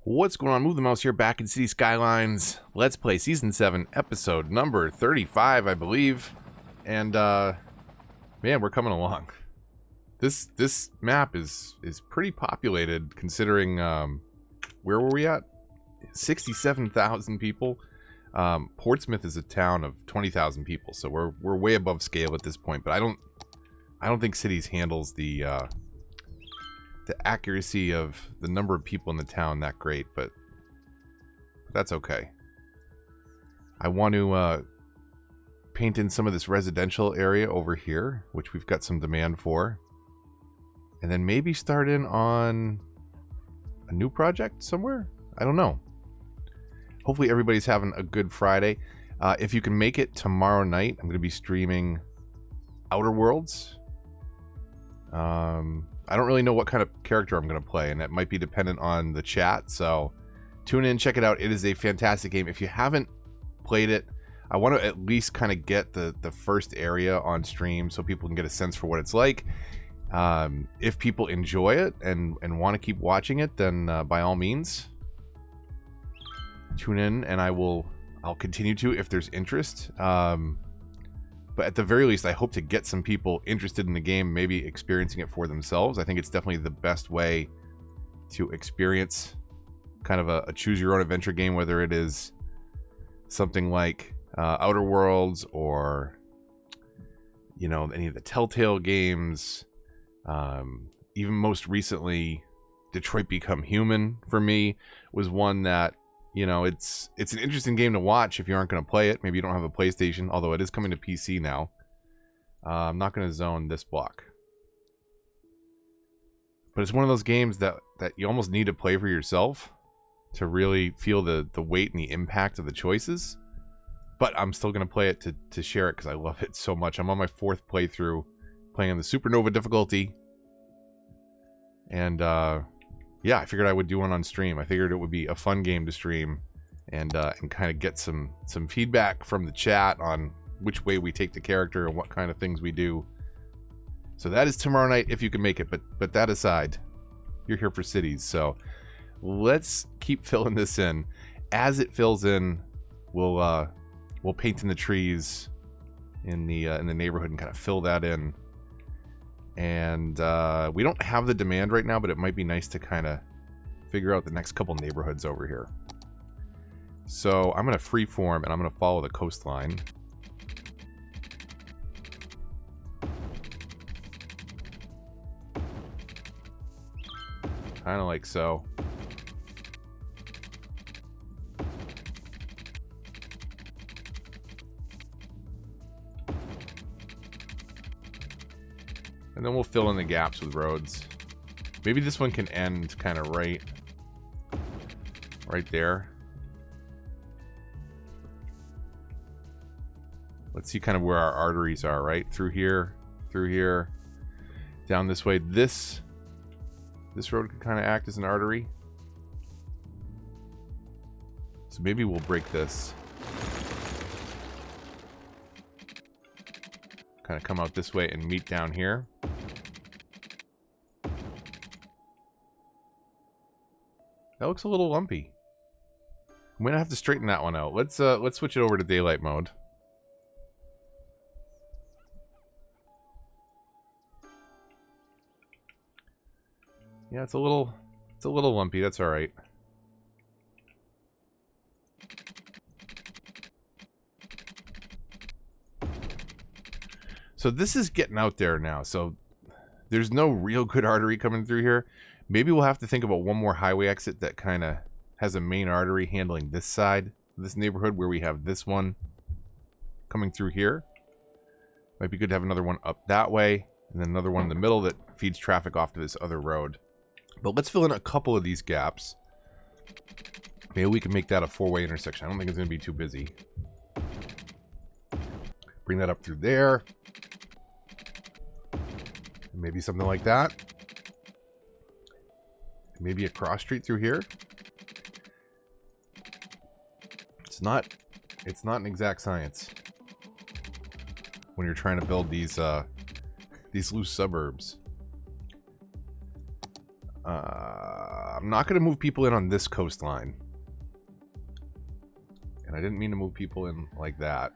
What's going on? Move the Mouse here, back in City Skylines. Let's Play Season 7, Episode number 35, I believe. And, man, we're coming along. This map is pretty populated, considering, where were we at? 67,000 people. Portsmouth is a town of 20,000 people, so we're way above scale at this point. But I don't think Cities handles the accuracy of the number of people in the town that great, but that's okay. I want to paint in some of this residential area over here, which we've got some demand for, and then maybe start in on a new project somewhere. I don't know. Hopefully everybody's having a good Friday. If you can make it tomorrow night, I'm going to be streaming Outer Worlds. I don't really know what kind of character I'm going to play, and that might be dependent on the chat, so tune in, check it out. It is a fantastic game. If you haven't played it, I want to at least kind of get the first area on stream so people can get a sense for what it's like. If people enjoy it and want to keep watching it, then by all means, tune in, and I'll continue to if there's interest. But at the very least, I hope to get some people interested in the game, maybe experiencing it for themselves. I think it's definitely the best way to experience kind of a choose-your-own-adventure game, whether it is something like Outer Worlds or, you know, any of the Telltale games. Even most recently, Detroit Become Human, for me, was one that, you know, it's an interesting game to watch if you aren't going to play it. Maybe you don't have a PlayStation, although it is coming to PC now. I'm not going to zone this block. But it's one of those games that you almost need to play for yourself to really feel the weight and the impact of the choices. But I'm still going to play it to share it because I love it so much. I'm on my 4th playthrough, playing on the Supernova difficulty. And, yeah, I figured I would do one on stream. I figured it would be a fun game to stream and kind of get some feedback from the chat on which way we take the character and what kind of things we do. So that is tomorrow night if you can make it. But that aside, you're here for Cities, so let's keep filling this in. As it fills in, we'll paint in the trees in the neighborhood and kind of fill that in. And we don't have the demand right now, but it might be nice to kind of figure out the next couple neighborhoods over here. So I'm going to freeform, and I'm going to follow the coastline. Kind of like so. And then we'll fill in the gaps with roads. Maybe this one can end kind of right there. Let's see kind of where our arteries are, right? Through here, down this way. This road can kind of act as an artery. So maybe we'll break this. Kind of come out this way and meet down here. That looks a little lumpy. I'm gonna have to straighten that one out. Let's switch it over to daylight mode. Yeah, it's a little lumpy. That's all right. So this is getting out there now. So there's no real good artery coming through here. Maybe we'll have to think about one more highway exit that kind of has a main artery handling this side of this neighborhood, where we have this one coming through here. Might be good to have another one up that way, and then another one in the middle that feeds traffic off to this other road. But let's fill in a couple of these gaps. Maybe we can make that a 4-way intersection. I don't think it's going to be too busy. Bring that up through there. Maybe something like that. Maybe a cross street through here. It's not an exact science when you're trying to build these loose suburbs. I'm not going to move people in on this coastline. And I didn't mean to move people in like that.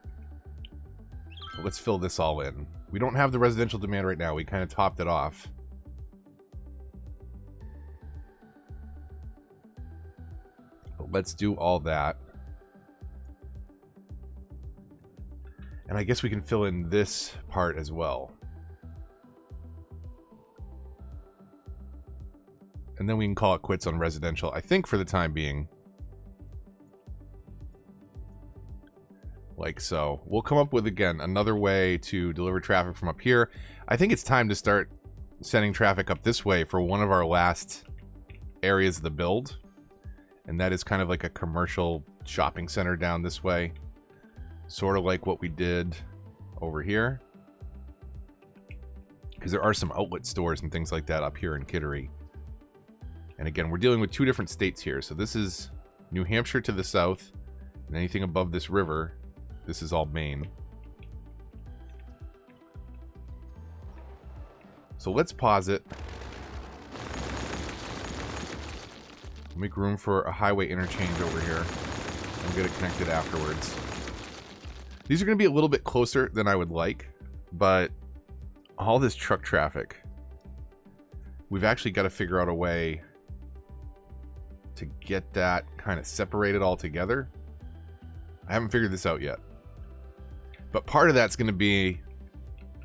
So let's fill this all in. We don't have the residential demand right now. We kind of topped it off. But let's do all that. And I guess we can fill in this part as well. And then we can call it quits on residential, I think, for the time being. Like so. We'll come up with, again, another way to deliver traffic from up here. I think it's time to start sending traffic up this way for one of our last areas of the build. And that is kind of like a commercial shopping center down this way. Sort of like what we did over here. Because there are some outlet stores and things like that up here in Kittery. And again, we're dealing with two different states here. So this is New Hampshire to the south. And anything above this river, this is all Maine. So let's pause it. Make room for a highway interchange over here. We'll get it connected afterwards. These are going to be a little bit closer than I would like, but all this truck traffic, we've actually got to figure out a way to get that kind of separated all together. I haven't figured this out yet. But part of that's going to be,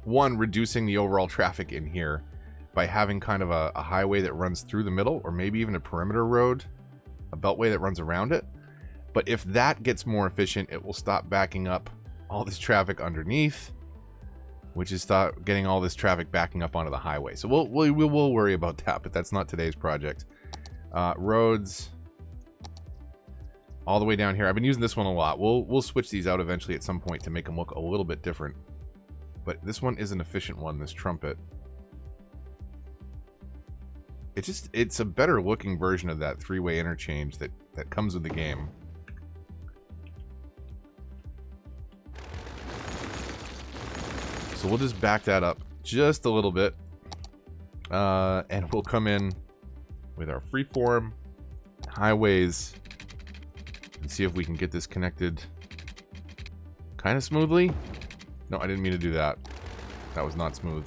one, reducing the overall traffic in here by having kind of a highway that runs through the middle, or maybe even a perimeter road, a beltway that runs around it. But if that gets more efficient, it will stop backing up all this traffic underneath, which is start getting all this traffic backing up onto the highway. So we'll worry about that, but that's not today's project. Roads all the way down here. I've been using this one a lot. We'll switch these out eventually at some point to make them look a little bit different. But this one is an efficient one, this trumpet. It's a better looking version of that three-way interchange that comes with the game. So we'll just back that up just a little bit. And we'll come in with our freeform highways and see if we can get this connected kind of smoothly. No, I didn't mean to do that. That was not smooth.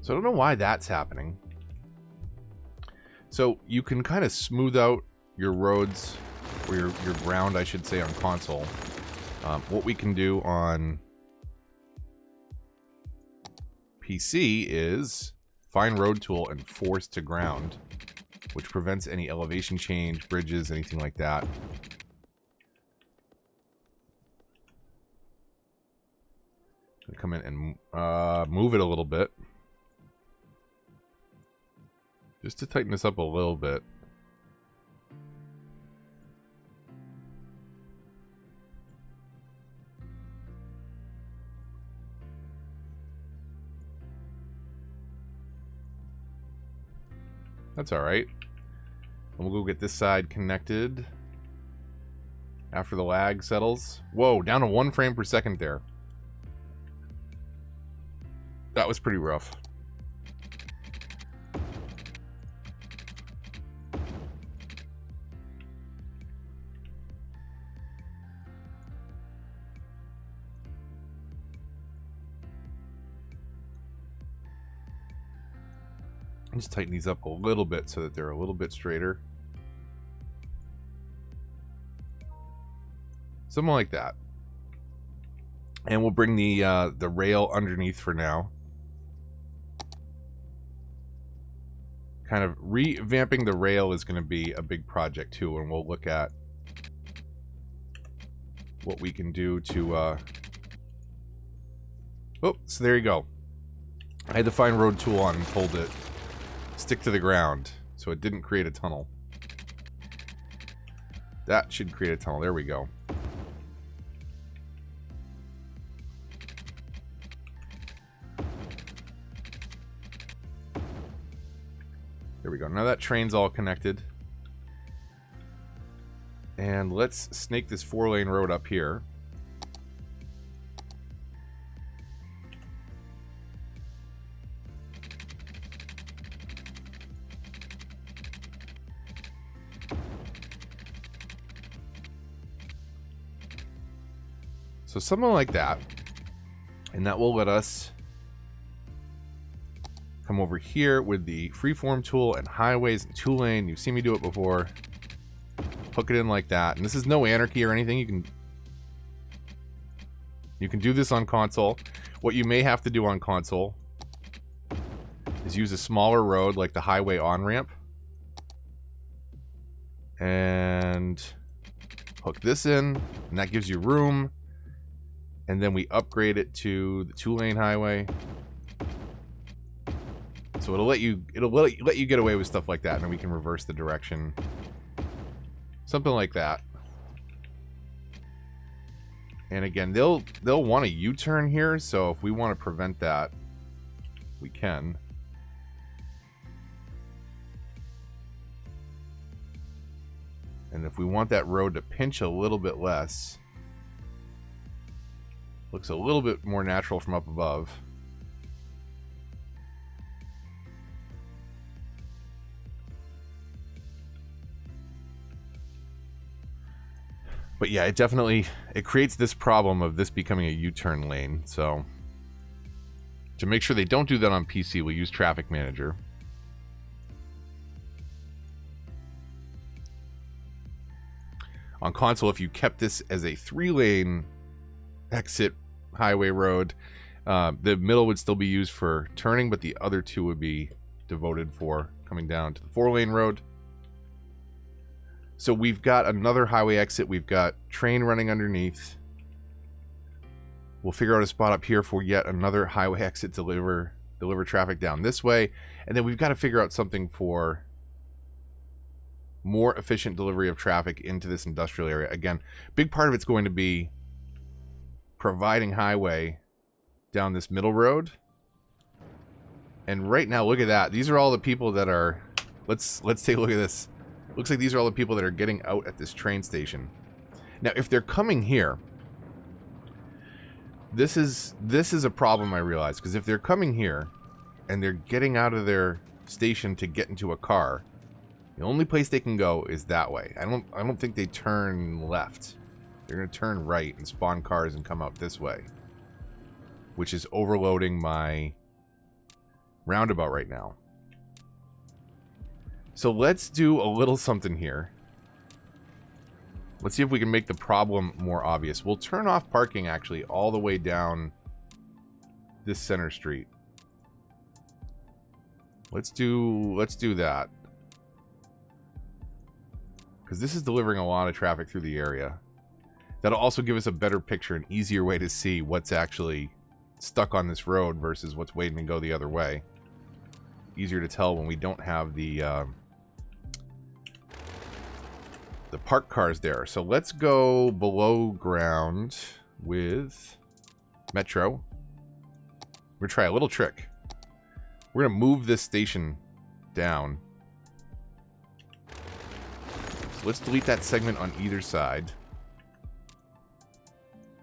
So I don't know why that's happening. So you can kind of smooth out your roads, or your ground, I should say, on console. What we can do on PC is find road tool and force to ground, which prevents any elevation change, bridges, anything like that. Come in and move it a little bit. Just to tighten this up a little bit. That's all right. And we'll go get this side connected after the lag settles. Whoa, down to 1 frame per second there. That was pretty rough. Just tighten these up a little bit so that they're a little bit straighter. Something like that. And we'll bring the rail underneath for now. Kind of revamping the rail is going to be a big project too, and we'll look at what we can do to... Oh, so there you go. I had to find road tool on and told it stick to the ground, so it didn't create a tunnel. That should create a tunnel. There we go. There we go. Now that train's all connected. And let's snake this 4-lane road up here. So something like that. And that will let us come over here with the freeform tool and highways and 2-lane. You've seen me do it before. Hook it in like that. And this is no anarchy or anything. You can do this on console. What you may have to do on console is use a smaller road like the highway on-ramp. And hook this in. And that gives you room. And then we upgrade it to the 2-lane highway. So it'll let you get away with stuff like that, and then we can reverse the direction. Something like that. And again, they'll want a U-turn here, so if we want to prevent that, we can. And if we want that road to pinch a little bit less, looks a little bit more natural from up above. But yeah, it creates this problem of this becoming a U-turn lane. So to make sure they don't do that on PC, we'll use Traffic Manager. On console, if you kept this as a 3-lane exit highway road, the middle would still be used for turning, but the other 2 would be devoted for coming down to the 4-lane road. So we've got another highway exit. We've got train running underneath. We'll figure out a spot up here for yet another highway exit to deliver traffic down this way. And then we've got to figure out something for more efficient delivery of traffic into this industrial area. Again, big part of it's going to be providing highway down this middle road. And right now, look at that. These are all the people that are... Let's take a look at this. Looks like these are all the people that are getting out at this train station. Now, if they're coming here, this is a problem I realize, because if they're coming here and they're getting out of their station to get into a car, the only place they can go is that way. I don't think they turn left. They're going to turn right and spawn cars and come out this way, which is overloading my roundabout right now. So let's do a little something here. Let's see if we can make the problem more obvious. We'll turn off parking actually all the way down this center street. Let's do that. Because this is delivering a lot of traffic through the area. That'll also give us a better picture, an easier way to see what's actually stuck on this road versus what's waiting to go the other way. Easier to tell when we don't have the parked cars there. So let's go below ground with Metro. We're going to try a little trick. We're going to move this station down. So let's delete that segment on either side.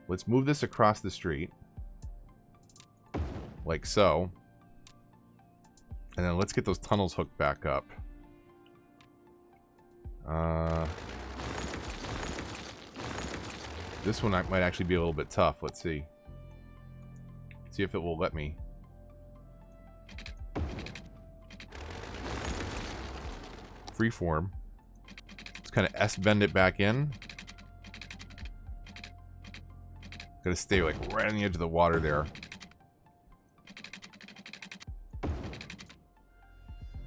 Let's move this across the street. Like so. And then let's get those tunnels hooked back up. This one might actually be a little bit tough. Let's see. See if it will let me. Freeform. Let's kind of S-bend it back in. Gotta stay like right on the edge of the water there.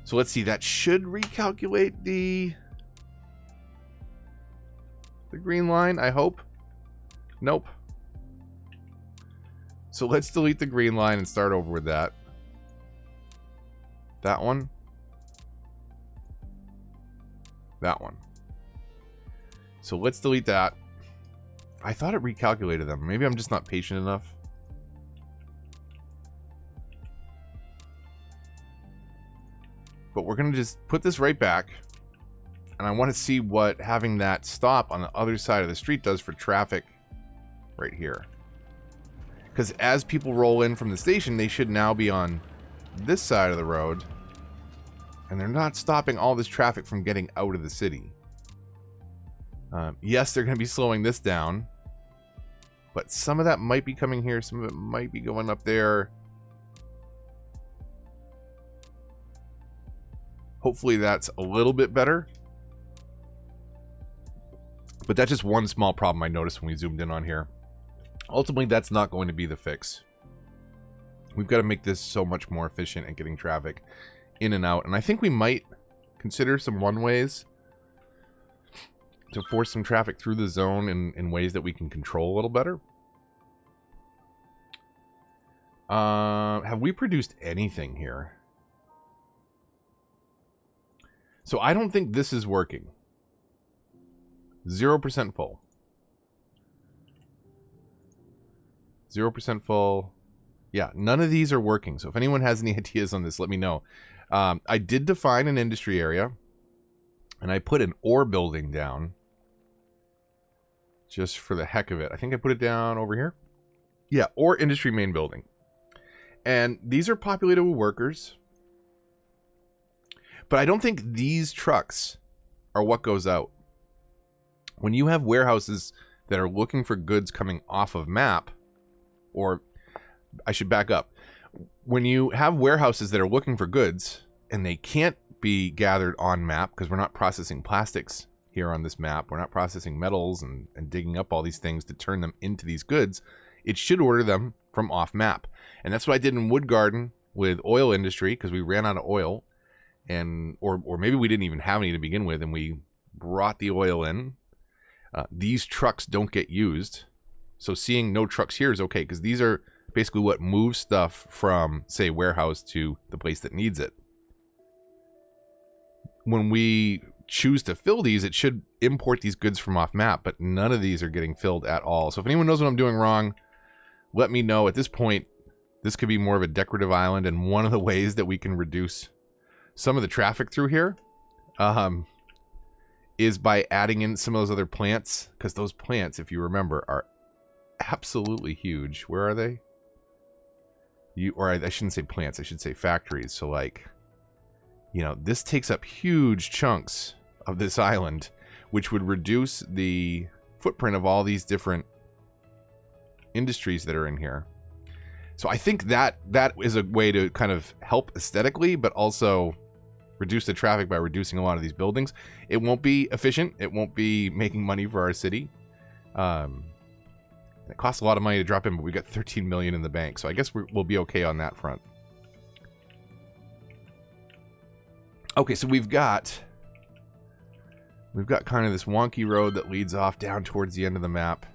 So let's see. That should recalculate the green line, I hope. Nope. So let's delete the green line and start over with that. That one. That one. So let's delete that. I thought it recalculated them. Maybe I'm just not patient enough. But we're going to just put this right back. And I want to see what having that stop on the other side of the street does for traffic right here. Because as people roll in from the station, they should now be on this side of the road. And they're not stopping all this traffic from getting out of the city. Yes, they're going to be slowing this down. But some of that might be coming here. Some of it might be going up there. Hopefully that's a little bit better. But that's just one small problem I noticed when we zoomed in on here. Ultimately, that's not going to be the fix. We've got to make this so much more efficient at getting traffic in and out. And I think we might consider some one-ways to force some traffic through the zone in ways that we can control a little better. Have we produced anything here? So I don't think this is working. 0% full. 0% full. Yeah, none of these are working. So if anyone has any ideas on this, let me know. I did define an industry area. And I put an ore building down. Just for the heck of it. I think I put it down over here. Yeah, ore industry main building. And these are populated with workers. But I don't think these trucks are what goes out. When you have warehouses that are looking for goods coming off of map, or I should back up. When you have warehouses that are looking for goods and they can't be gathered on map because we're not processing plastics here on this map, we're not processing metals and digging up all these things to turn them into these goods, it should order them from off map. And that's what I did in Wood Garden with oil industry because we ran out of oil. And or maybe we didn't even have any to begin with, and we brought the oil in. These trucks don't get used, so seeing no trucks here is okay because these are basically what moves stuff from, say, warehouse to the place that needs it. When we choose to fill these, it should import these goods from off map, but none of these are getting filled at all. So if anyone knows what I'm doing wrong, let me know. At this point, this could be more of a decorative island, and one of the ways that we can reduce some of the traffic through here is by adding in some of those other plants, because those plants, if you remember, are absolutely huge. Where are they? I shouldn't say plants, I should say factories. So like, you know, this takes up huge chunks of this island, which would reduce the footprint of all these different industries that are in here. So I think that is a way to kind of help aesthetically, but also reduce the traffic by reducing a lot of these buildings. It won't be efficient. It won't be making money for our city. It costs a lot of money to drop in, but we got 13 million in the bank. So I guess we'll be okay on that front. Okay, so we've got kind of this wonky road that leads off down towards the end of the map.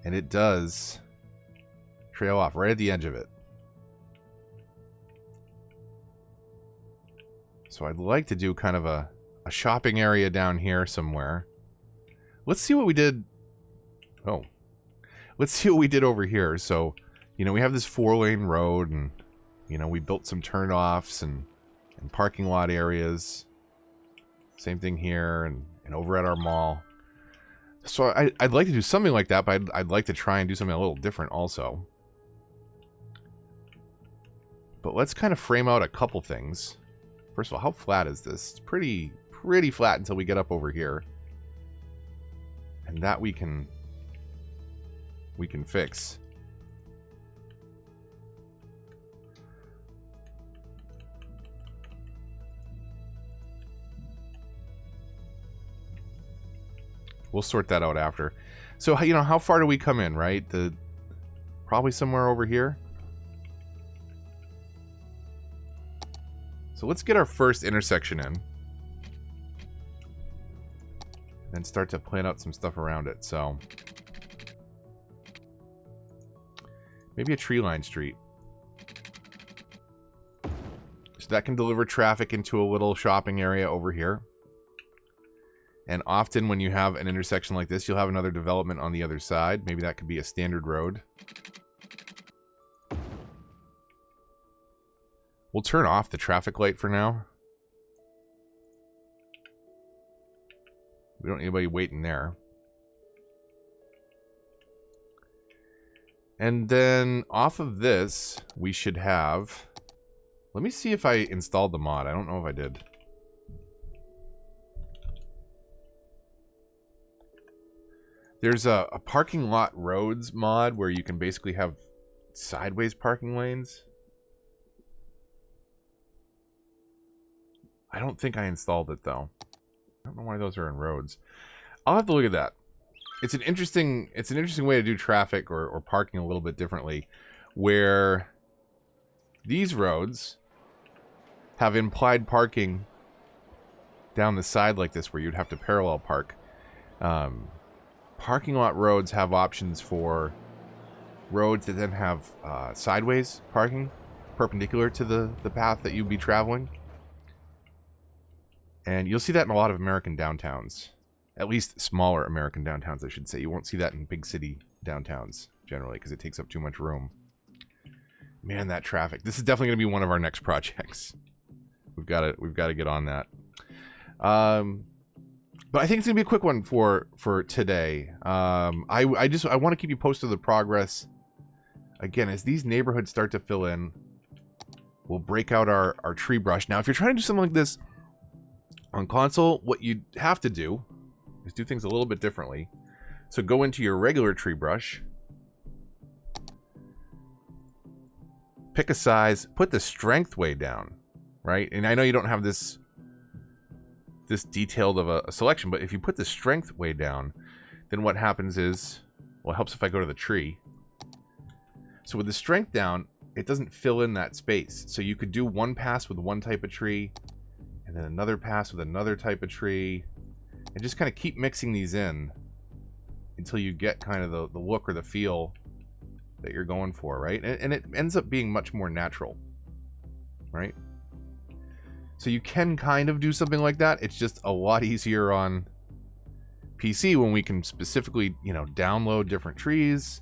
And it does trail off right at the edge of it. So I'd like to do kind of a shopping area down here somewhere. Let's see what we did. Oh. Let's see what we did over here. So, you know, we have this 4-lane road and, you know, we built some turnoffs and parking lot areas. Same thing here and over at our mall. So I'd like to do something like that, but I'd like to try and do something a little different also. But let's kind of frame out a couple things. First of all, how flat is this? It's pretty flat until we get up over here. And that we can fix. We'll sort that out after. So, you know, how far do we come in, right? Probably somewhere over here. So let's get our first intersection in. And start to plan out some stuff around it. So maybe a tree-lined street. So that can deliver traffic into a little shopping area over here. And often when you have an intersection like this, you'll have another development on the other side. Maybe that could be a standard road. We'll turn off the traffic light for now. We don't need anybody waiting there. And then off of this, we should have... Let me see if I installed the mod. I don't know if I did. There's a parking lot roads mod where you can basically have sideways parking lanes. I don't think I installed it, though. I don't know why those are in roads. I'll have to look at that. It's an interesting way to do traffic or parking a little bit differently, where these roads have implied parking down the side like this, where you'd have to parallel park. Parking lot roads have options for roads that then have sideways parking, perpendicular to the path that you'd be traveling. And you'll see that in a lot of American downtowns. At least smaller American downtowns, I should say. You won't see that in big city downtowns, generally, because it takes up too much room. Man, that traffic. This is definitely going to be one of our next projects. We've got to get on that. But I think it's going to be a quick one for today. I want to keep you posted of the progress. Again, as these neighborhoods start to fill in, we'll break out our tree brush. Now, if you're trying to do something like this on console, what you have to do is do things a little bit differently. So go into your regular tree brush, pick a size, put the strength way down, right? And I know you don't have this detailed of a selection, but if you put the strength way down, then what happens is, well, it helps if I go to the tree. So with the strength down, it doesn't fill in that space. So you could do one pass with one type of tree, and then another pass with another type of tree, and just kind of keep mixing these in until you get kind of the look or the feel that you're going for, right? And it ends up being much more natural, right? So you can kind of do something like that. It's just a lot easier on PC when we can specifically, you know, download different trees,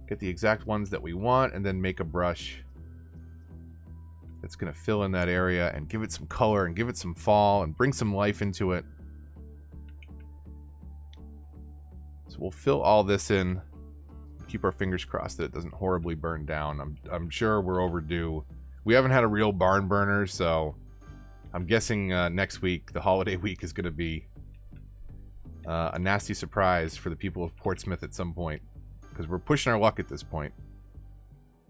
get the exact ones that we want, and then make a brush that's going to fill in that area and give it some color and give it some fall and bring some life into it. So we'll fill all this in. Keep our fingers crossed that it doesn't horribly burn down. I'm sure we're overdue. We haven't had a real barn burner, so I'm guessing next week, the holiday week, is going to be a nasty surprise for the people of Portsmouth at some point, because we're pushing our luck at this point.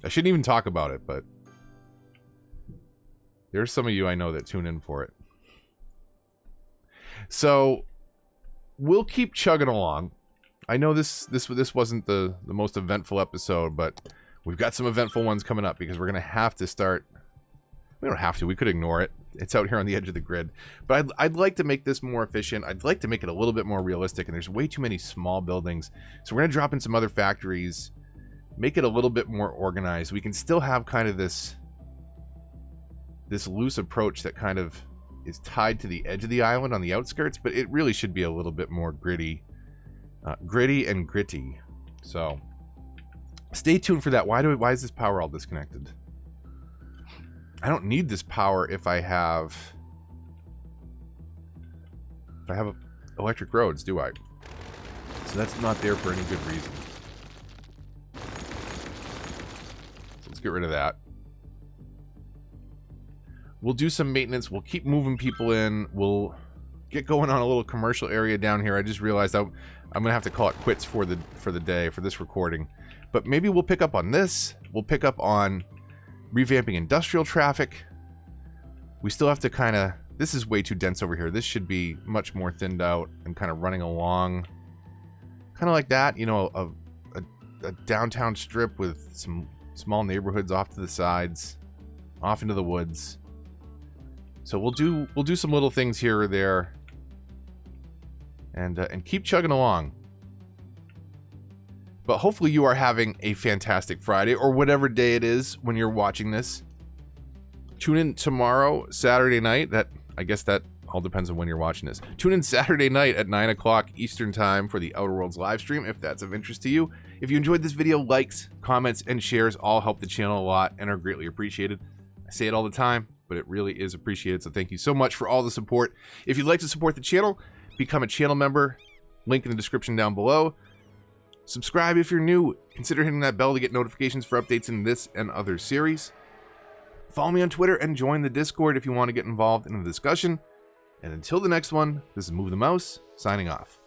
I shouldn't even talk about it, but there's some of you I know that tune in for it. So we'll keep chugging along. I know this wasn't the most eventful episode, but we've got some eventful ones coming up, because we're going to have to start. We don't have to. We could ignore it. It's out here on the edge of the grid. But I'd like to make this more efficient. I'd like to make it a little bit more realistic, and there's way too many small buildings. So we're going to drop in some other factories, make it a little bit more organized. We can still have kind of this loose approach that kind of is tied to the edge of the island on the outskirts, but it really should be a little bit more gritty and gritty. So stay tuned for that. Why is this power all disconnected? I don't need this power if I have electric roads, do I? So that's not there for any good reason. So let's get rid of that. We'll do some maintenance. We'll keep moving people in. We'll get going on a little commercial area down here. I just realized I'm gonna have to call it quits for the day, for this recording. But maybe we'll pick up on this. We'll pick up on revamping industrial traffic. We still have to kind of... This is way too dense over here. This should be much more thinned out and kind of running along. Kind of like that, you know, a downtown strip with some small neighborhoods off to the sides, off into the woods. So we'll do some little things here or there, and keep chugging along. But hopefully you are having a fantastic Friday, or whatever day it is when you're watching this. Tune in tomorrow, Saturday night. I guess that all depends on when you're watching this. Tune in Saturday night at 9 o'clock Eastern Time for the Outer Worlds live stream, if that's of interest to you. If you enjoyed this video, likes, comments, and shares all help the channel a lot and are greatly appreciated. I say it all the time, but it really is appreciated, so thank you so much for all the support. If you'd like to support the channel, become a channel member. Link in the description down below. Subscribe if you're new. Consider hitting that bell to get notifications for updates in this and other series. Follow me on Twitter and join the Discord if you want to get involved in the discussion. And until the next one, this is Move the Mouse, signing off.